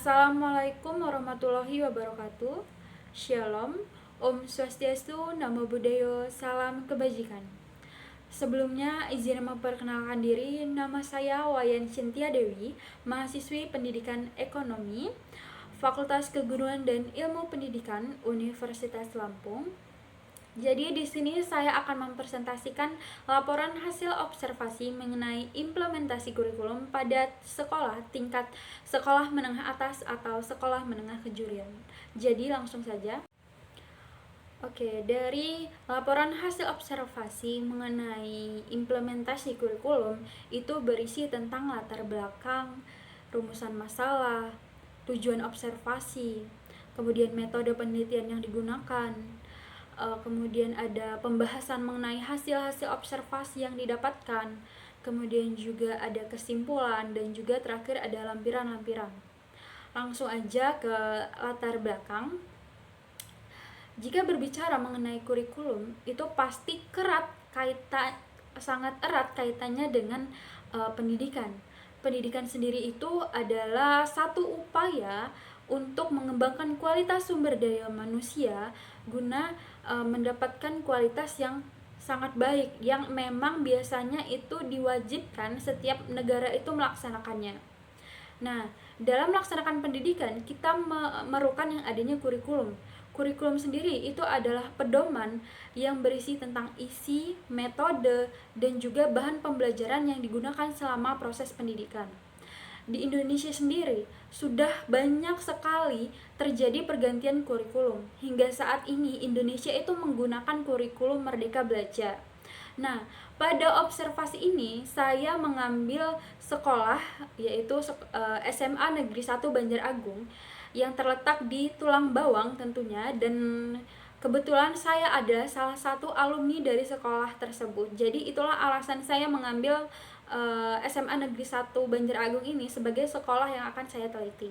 Assalamualaikum warahmatullahi wabarakatuh. Shalom, Om Swastiastu, Namo Buddhaya, salam kebajikan. Sebelumnya izin memperkenalkan diri, nama saya Wayan Cynthia Dewi, mahasiswi Pendidikan Ekonomi, Fakultas Keguruan dan Ilmu Pendidikan Universitas Lampung. Jadi di sini saya akan mempresentasikan laporan hasil observasi mengenai implementasi kurikulum pada sekolah tingkat sekolah menengah atas atau sekolah menengah kejuruan. Jadi langsung saja. Oke, dari laporan hasil observasi mengenai implementasi kurikulum itu berisi tentang latar belakang, rumusan masalah, tujuan observasi, kemudian metode penelitian yang digunakan, kemudian ada pembahasan mengenai hasil-hasil observasi yang didapatkan, kemudian juga ada kesimpulan, dan juga terakhir ada lampiran-lampiran. Langsung aja ke latar belakang. Jika berbicara mengenai kurikulum, itu pasti sangat erat kaitannya dengan pendidikan. Pendidikan sendiri itu adalah satu upaya untuk mengembangkan kualitas sumber daya manusia guna mendapatkan kualitas yang sangat baik, yang memang biasanya itu diwajibkan setiap negara itu melaksanakannya. Nah, dalam melaksanakan pendidikan, kita memerlukan yang adanya kurikulum. Kurikulum sendiri itu adalah pedoman yang berisi tentang isi, metode, dan juga bahan pembelajaran yang digunakan selama proses pendidikan. Di Indonesia sendiri, sudah banyak sekali terjadi pergantian kurikulum. Hingga saat ini, Indonesia itu menggunakan kurikulum Merdeka Belajar. Nah, pada observasi ini saya mengambil sekolah yaitu SMA Negeri 1 Banjar Agung yang terletak di Tulang Bawang tentunya, dan kebetulan saya ada salah satu alumni dari sekolah tersebut. Jadi itulah alasan saya mengambil SMA Negeri 1 Banjar Agung ini sebagai sekolah yang akan saya teliti.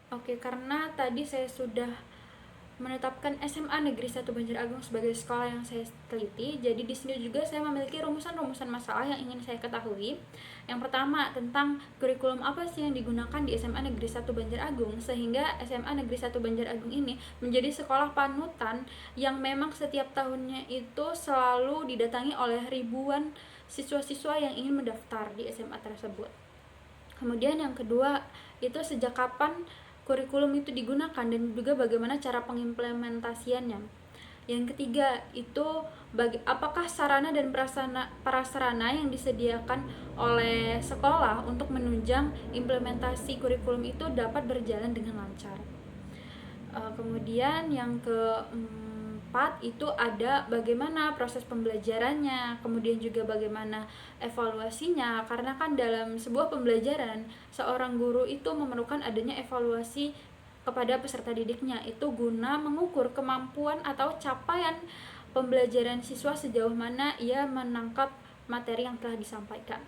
Oke, karena tadi saya sudah menetapkan SMA Negeri 1 Banjar Agung sebagai sekolah yang saya teliti, jadi di sini juga saya memiliki rumusan-rumusan masalah yang ingin saya ketahui. Yang pertama, tentang kurikulum apa sih yang digunakan di SMA Negeri 1 Banjar-Agung sehingga SMA Negeri 1 Banjar-Agung ini menjadi sekolah panutan yang memang setiap tahunnya itu selalu didatangi oleh ribuan siswa-siswa yang ingin mendaftar di SMA tersebut. Kemudian yang kedua, itu sejak kapan kurikulum itu digunakan dan juga bagaimana cara pengimplementasiannya. Yang ketiga, itu apakah sarana dan prasarana yang disediakan oleh sekolah untuk menunjang implementasi kurikulum itu dapat berjalan dengan lancar. Kemudian yang keempat itu ada bagaimana proses pembelajarannya, kemudian juga bagaimana evaluasinya, karena kan dalam sebuah pembelajaran seorang guru itu memerlukan adanya evaluasi kepada peserta didiknya itu guna mengukur kemampuan atau capaian pembelajaran siswa sejauh mana ia menangkap materi yang telah disampaikan.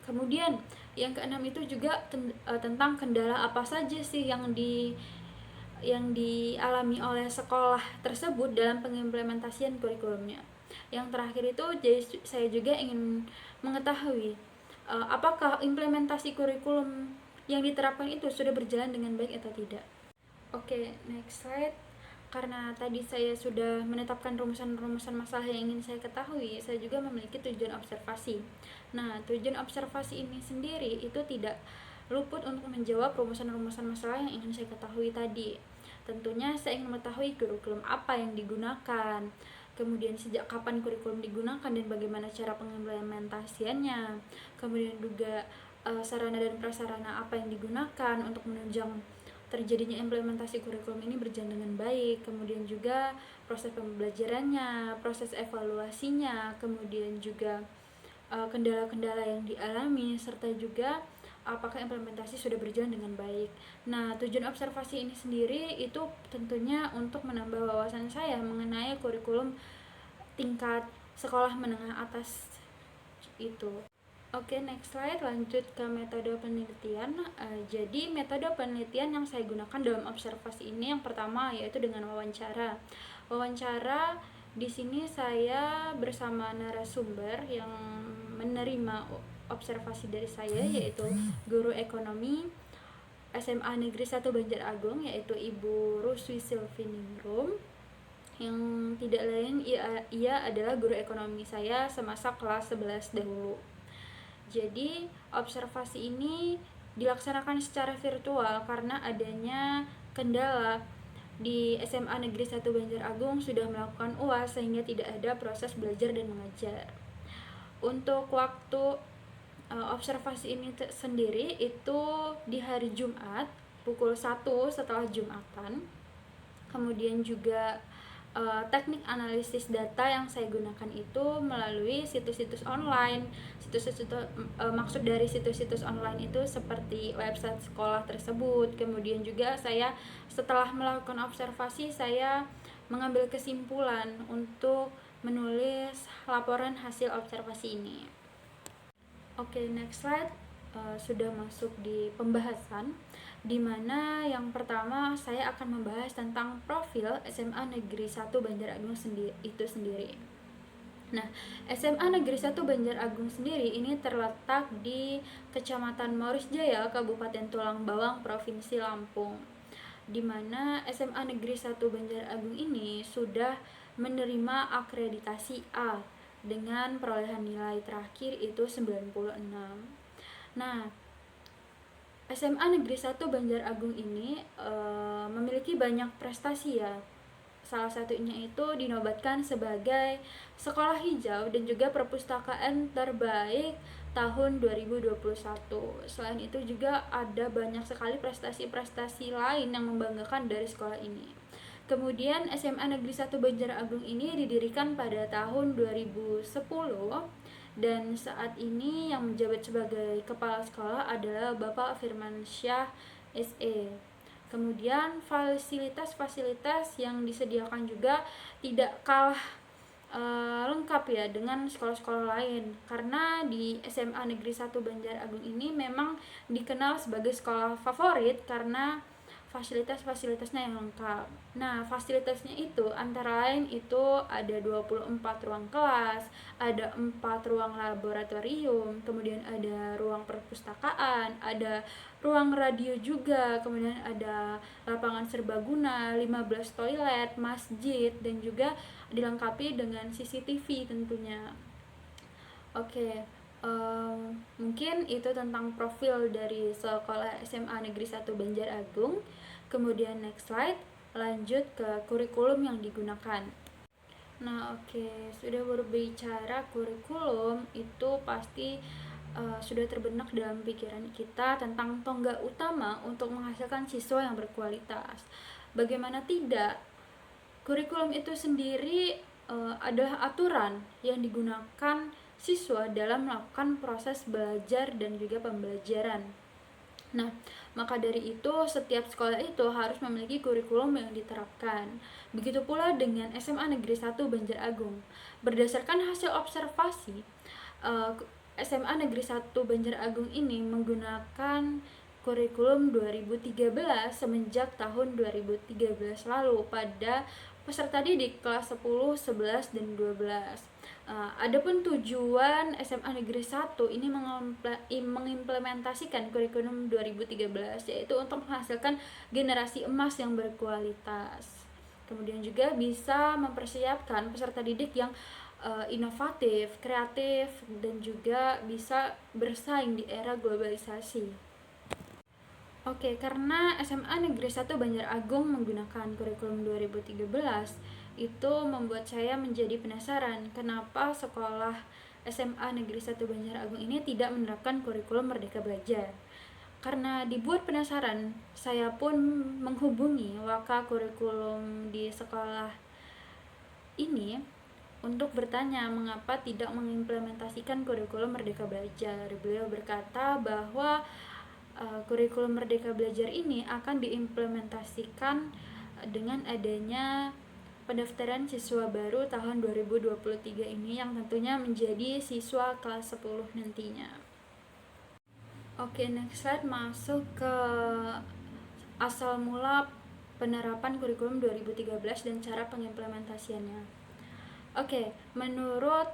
Kemudian yang keenam itu juga tentang kendala apa saja sih yang dialami oleh sekolah tersebut dalam pengimplementasian kurikulumnya. Yang terakhir itu saya juga ingin mengetahui apakah implementasi kurikulum yang diterapkan itu sudah berjalan dengan baik atau tidak. Oke, next slide. Karena tadi saya sudah menetapkan rumusan-rumusan masalah yang ingin saya ketahui, saya juga memiliki tujuan observasi. Nah, tujuan observasi ini sendiri itu tidak luput untuk menjawab rumusan-rumusan masalah yang ingin saya ketahui tadi. Tentunya saya ingin mengetahui kurikulum apa yang digunakan, kemudian sejak kapan kurikulum digunakan dan bagaimana cara pengimplementasiannya, kemudian juga sarana dan prasarana apa yang digunakan untuk menunjang terjadinya implementasi kurikulum ini berjalan dengan baik, kemudian juga proses pembelajarannya, proses evaluasinya, kemudian juga kendala-kendala yang dialami, serta juga apakah implementasi sudah berjalan dengan baik. Nah, tujuan observasi ini sendiri itu tentunya untuk menambah wawasan saya mengenai kurikulum tingkat sekolah menengah atas itu. Oke, next slide, lanjut ke metode penelitian. Jadi metode penelitian yang saya gunakan dalam observasi ini yang pertama yaitu dengan wawancara. Wawancara di sini saya bersama narasumber yang menerima observasi dari saya yaitu guru ekonomi, SMA Negeri 1 Banjar-Agung, yaitu Ibu Ruswi Silviningrum, yang tidak lain ia adalah guru ekonomi saya semasa kelas 11 dahulu. Jadi observasi ini dilaksanakan secara virtual karena adanya kendala di SMA Negeri 1 Banjar-Agung sudah melakukan UAS sehingga tidak ada proses belajar dan mengajar. Untuk waktu observasi ini sendiri itu di hari Jumat pukul 1 setelah Jumatan. Kemudian juga teknik analisis data yang saya gunakan itu melalui situs-situs online. Maksud dari situs-situs online itu seperti website sekolah tersebut. Kemudian juga saya setelah melakukan observasi, saya mengambil kesimpulan untuk menulis laporan hasil observasi ini. Oke, next slide. Sudah masuk di pembahasan, di mana yang pertama saya akan membahas tentang profil SMA Negeri 1 Banjar-Agung itu sendiri. Nah, SMA Negeri 1 Banjar-Agung sendiri ini terletak di Kecamatan Maurus Jaya, Kabupaten Tulang Bawang, Provinsi Lampung, di mana SMA Negeri 1 Banjar-Agung ini sudah menerima akreditasi A dengan perolehan nilai terakhir itu 96. Nah, SMA Negeri 1 Banjar-Agung ini memiliki banyak prestasi ya. Salah satunya itu dinobatkan sebagai sekolah hijau dan juga perpustakaan terbaik tahun 2021. Selain itu juga ada banyak sekali prestasi-prestasi lain yang membanggakan dari sekolah ini. Kemudian SMA Negeri 1 Banjar-Agung ini didirikan pada tahun 2010 dan saat ini yang menjabat sebagai kepala sekolah adalah Bapak Firman Syah SE. Kemudian fasilitas-fasilitas yang disediakan juga tidak kalah lengkap ya dengan sekolah-sekolah lain, karena di SMA Negeri 1 Banjar-Agung ini memang dikenal sebagai sekolah favorit karena fasilitas-fasilitasnya yang lengkap. Nah, fasilitasnya itu antara lain itu ada 24 ruang kelas, ada 4 ruang laboratorium, kemudian ada ruang perpustakaan, ada ruang radio juga, kemudian ada lapangan serbaguna, 15 toilet, masjid, dan juga dilengkapi dengan CCTV tentunya. Oke, mungkin itu tentang profil dari sekolah SMA Negeri 1 Banjar-Agung. Kemudian next slide, lanjut ke kurikulum yang digunakan. Nah, oke, sudah berbicara kurikulum, itu pasti sudah terbenak dalam pikiran kita tentang tonggak utama untuk menghasilkan siswa yang berkualitas. Bagaimana tidak, kurikulum itu sendiri adalah aturan yang digunakan siswa dalam melakukan proses belajar dan juga pembelajaran. Nah, maka dari itu setiap sekolah itu harus memiliki kurikulum yang diterapkan. Begitu pula dengan SMA Negeri 1 Banjar-Agung. Berdasarkan hasil observasi, SMA Negeri 1 Banjar-Agung ini menggunakan kurikulum 2013 semenjak tahun 2013 lalu pada peserta didik kelas 10, 11, dan 12. Adapun tujuan SMA Negeri 1 ini mengimplementasikan kurikulum 2013, yaitu untuk menghasilkan generasi emas yang berkualitas. Kemudian juga bisa mempersiapkan peserta didik yang inovatif, kreatif, dan juga bisa bersaing di era globalisasi. Oke, karena SMA Negeri 1 Banjar-Agung menggunakan kurikulum 2013, itu membuat saya menjadi penasaran kenapa sekolah SMA Negeri 1 Banjar-Agung ini tidak menerapkan kurikulum Merdeka Belajar. Karena dibuat penasaran, saya pun menghubungi waka kurikulum di sekolah ini untuk bertanya mengapa tidak mengimplementasikan kurikulum Merdeka Belajar. Beliau berkata bahwa kurikulum Merdeka Belajar ini akan diimplementasikan dengan adanya pendaftaran siswa baru tahun 2023 ini yang tentunya menjadi siswa kelas 10 nantinya. Oke, next slide, masuk ke asal mula penerapan kurikulum 2013 dan cara pengimplementasiannya. Oke, menurut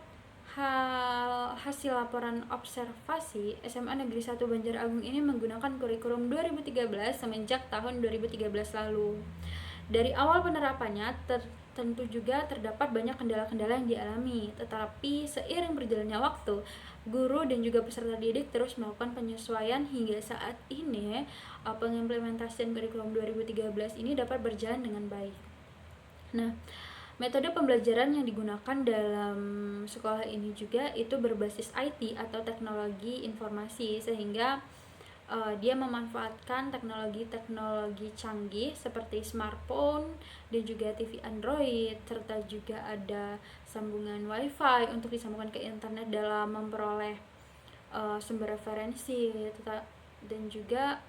hasil laporan observasi, SMA Negeri 1 Banjar Agung ini menggunakan kurikulum 2013 semenjak tahun 2013 lalu. Dari awal penerapannya, tentu juga terdapat banyak kendala-kendala yang dialami, tetapi seiring berjalannya waktu, guru dan juga peserta didik terus melakukan penyesuaian hingga saat ini pengimplementasian kurikulum 2013 ini dapat berjalan dengan baik. Nah, metode pembelajaran yang digunakan dalam sekolah ini juga itu berbasis IT atau teknologi informasi, sehingga dia memanfaatkan teknologi-teknologi canggih seperti smartphone dan juga TV Android, serta juga ada sambungan WiFi untuk disambungkan ke internet dalam memperoleh sumber referensi, dan juga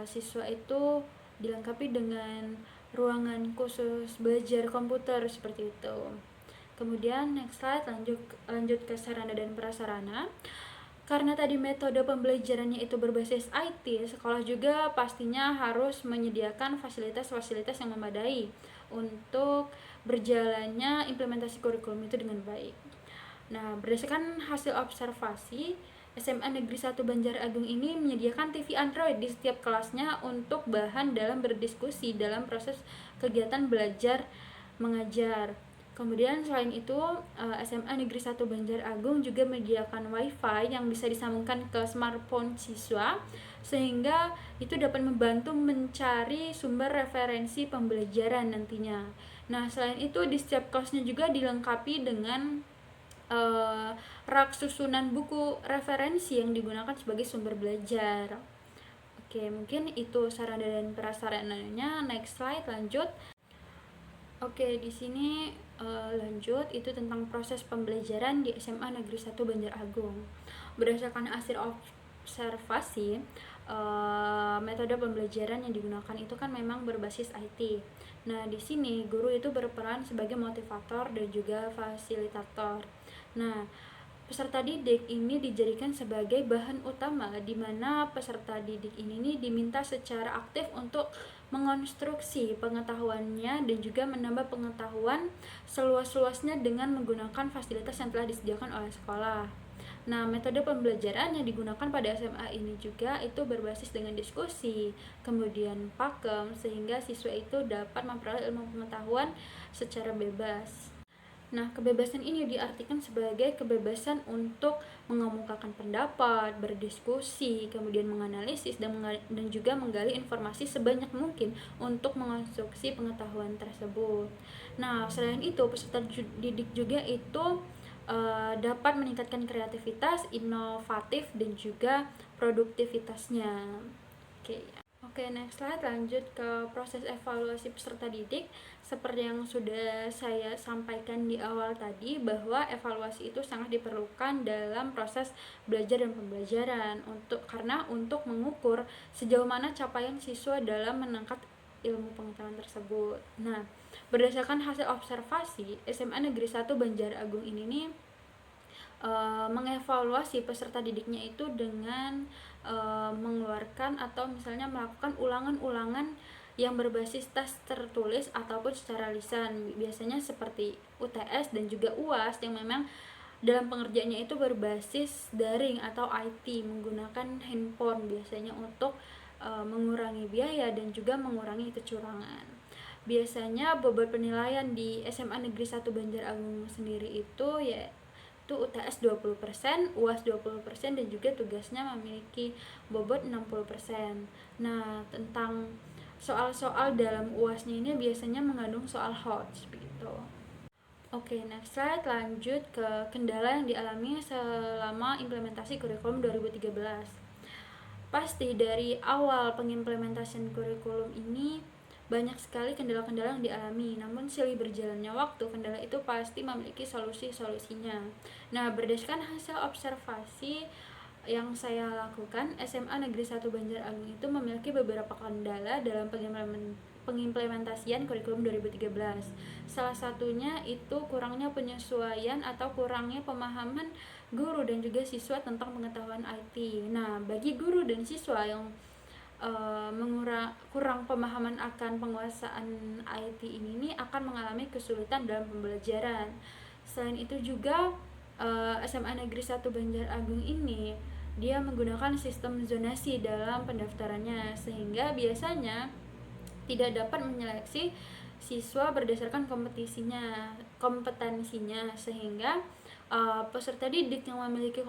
siswa itu dilengkapi dengan ruangan khusus belajar komputer seperti itu. Kemudian next slide, lanjut ke sarana dan prasarana. Karena tadi metode pembelajarannya itu berbasis IT, sekolah juga pastinya harus menyediakan fasilitas-fasilitas yang memadai untuk berjalannya implementasi kurikulum itu dengan baik. Nah, berdasarkan hasil observasi, SMA Negeri 1 Banjar-Agung ini menyediakan TV Android di setiap kelasnya untuk bahan dalam berdiskusi dalam proses kegiatan belajar mengajar. Kemudian selain itu, SMA Negeri 1 Banjar-Agung juga menyediakan WiFi yang bisa disambungkan ke smartphone siswa, sehingga itu dapat membantu mencari sumber referensi pembelajaran nantinya. Nah, selain itu di setiap kelasnya juga dilengkapi dengan rak susunan buku referensi yang digunakan sebagai sumber belajar. Oke, mungkin itu sarana dan prasarananya. Next slide, lanjut. Oke, di sini lanjut itu tentang proses pembelajaran di SMA Negeri 1 Banjar-Agung. Berdasarkan hasil observasi, metode pembelajaran yang digunakan itu kan memang berbasis IT. Nah, di sini guru itu berperan sebagai motivator dan juga fasilitator. Nah, peserta didik ini dijadikan sebagai bahan utama di mana peserta didik ini diminta secara aktif untuk mengonstruksi pengetahuannya dan juga menambah pengetahuan seluas-luasnya dengan menggunakan fasilitas yang telah disediakan oleh sekolah. Nah, metode pembelajaran yang digunakan pada SMA ini juga itu berbasis dengan diskusi, kemudian pakem, sehingga siswa itu dapat memperoleh ilmu pengetahuan secara bebas. Nah, kebebasan ini diartikan sebagai kebebasan untuk mengemukakan pendapat, berdiskusi, kemudian menganalisis, dan juga menggali informasi sebanyak mungkin untuk mengonstruksi pengetahuan tersebut. Nah, selain itu, peserta didik juga itu dapat meningkatkan kreativitas, inovatif, dan juga produktivitasnya. Oke, next slide, lanjut ke proses evaluasi peserta didik. Seperti yang sudah saya sampaikan di awal tadi, bahwa evaluasi itu sangat diperlukan dalam proses belajar dan pembelajaran karena untuk mengukur sejauh mana capaian siswa dalam menangkap ilmu pengetahuan tersebut. Nah, berdasarkan hasil observasi, SMA Negeri 1 Banjar-Agung ini nih mengevaluasi peserta didiknya itu dengan mengeluarkan atau misalnya melakukan ulangan-ulangan yang berbasis tes tertulis ataupun secara lisan, biasanya seperti UTS dan juga UAS yang memang dalam pengerjaannya itu berbasis daring atau IT menggunakan handphone biasanya untuk mengurangi biaya dan juga mengurangi kecurangan. Biasanya bobot penilaian di SMA Negeri 1 Banjar-Agung sendiri itu itu UTS 20%, UAS 20%, dan juga tugasnya memiliki bobot 60%. Nah, tentang soal-soal dalam UASnya ini biasanya mengandung soal HOTS begitu. Oke, next slide, lanjut ke kendala yang dialami selama implementasi kurikulum 2013. Pasti dari awal pengimplementasian kurikulum ini banyak sekali kendala-kendala yang dialami, namun silih berjalannya waktu, kendala itu pasti memiliki solusi-solusinya. Nah, berdasarkan hasil observasi yang saya lakukan, SMA Negeri 1 Banjar-Agung itu memiliki beberapa kendala dalam pengimplementasian kurikulum 2013. Salah satunya itu kurangnya penyesuaian atau kurangnya pemahaman guru dan juga siswa tentang pengetahuan IT. Nah, bagi guru dan siswa yang kurang pemahaman akan penguasaan IT ini akan mengalami kesulitan dalam pembelajaran. Selain itu juga SMA Negeri 1 Banjar-Agung ini dia menggunakan sistem zonasi dalam pendaftarannya, sehingga biasanya tidak dapat menyeleksi siswa berdasarkan kompetensinya, sehingga peserta didik yang memiliki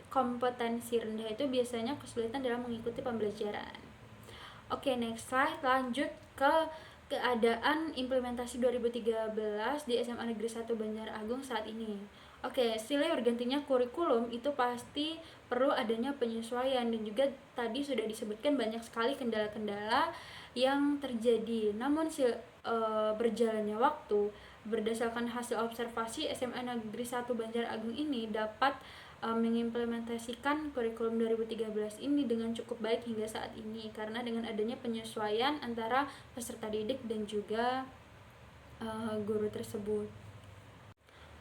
kompetensi rendah itu biasanya kesulitan dalam mengikuti pembelajaran. Oke, next slide. Lanjut ke keadaan implementasi 2013 di SMA Negeri 1 Banjar-Agung saat ini. Oke, silih bergantinya kurikulum itu pasti perlu adanya penyesuaian, dan juga tadi sudah disebutkan banyak sekali kendala-kendala yang terjadi. Namun berjalannya waktu, berdasarkan hasil observasi, SMA Negeri 1 Banjar-Agung ini dapat mengimplementasikan kurikulum 2013 ini dengan cukup baik hingga saat ini, karena dengan adanya penyesuaian antara peserta didik dan juga guru tersebut.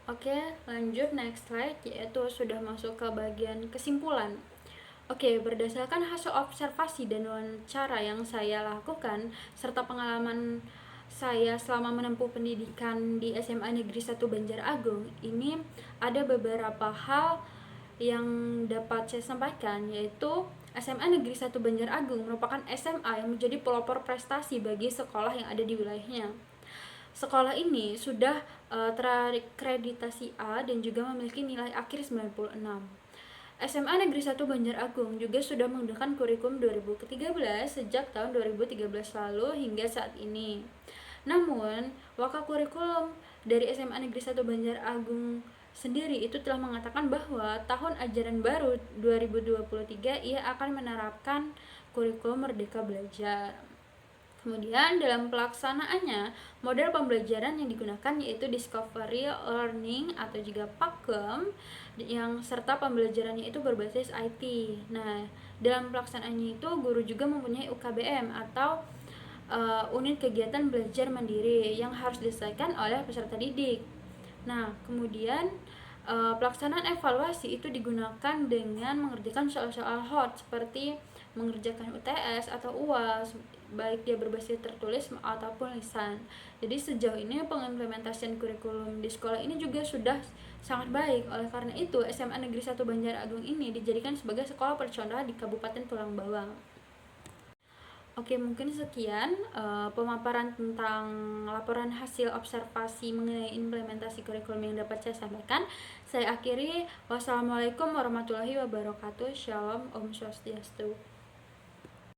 Oke, lanjut next slide, yaitu sudah masuk ke bagian kesimpulan. Oke, berdasarkan hasil observasi dan wawancara yang saya lakukan serta pengalaman saya selama menempuh pendidikan di SMA Negeri 1 Banjar-Agung, ini ada beberapa hal yang dapat saya sampaikan, yaitu SMA Negeri 1 Banjar-Agung merupakan SMA yang menjadi pelopor prestasi bagi sekolah yang ada di wilayahnya. Sekolah ini sudah terakreditasi A dan juga memiliki nilai akhir 96. SMA Negeri 1 Banjar-Agung juga sudah menggunakan kurikulum 2013 sejak tahun 2013 lalu hingga saat ini. Namun, Wakakurikulum dari SMA Negeri 1 Banjar-Agung sendiri itu telah mengatakan bahwa tahun ajaran baru 2023 ia akan menerapkan kurikulum Merdeka Belajar. Kemudian dalam pelaksanaannya, model pembelajaran yang digunakan yaitu Discovery Learning atau juga PAKEM, yang serta pembelajarannya itu berbasis IT. Nah, dalam pelaksanaannya itu guru juga mempunyai UKBM atau unit kegiatan belajar mandiri yang harus diselesaikan oleh peserta didik. Nah, kemudian pelaksanaan evaluasi itu digunakan dengan mengerjakan soal-soal hot seperti mengerjakan UTS atau UAS, baik dia berbasis tertulis ataupun lisan. Jadi sejauh ini pengimplementasian kurikulum di sekolah ini juga sudah sangat baik. Oleh karena itu, SMA Negeri 1 Banjar-Agung ini dijadikan sebagai sekolah percontohan di Kabupaten Tulang Bawang. Oke, mungkin sekian pemaparan tentang laporan hasil observasi mengenai implementasi kurikulum yang dapat saya sampaikan. Saya akhiri. Wassalamualaikum warahmatullahi wabarakatuh. Shalom, Om Swastiastu.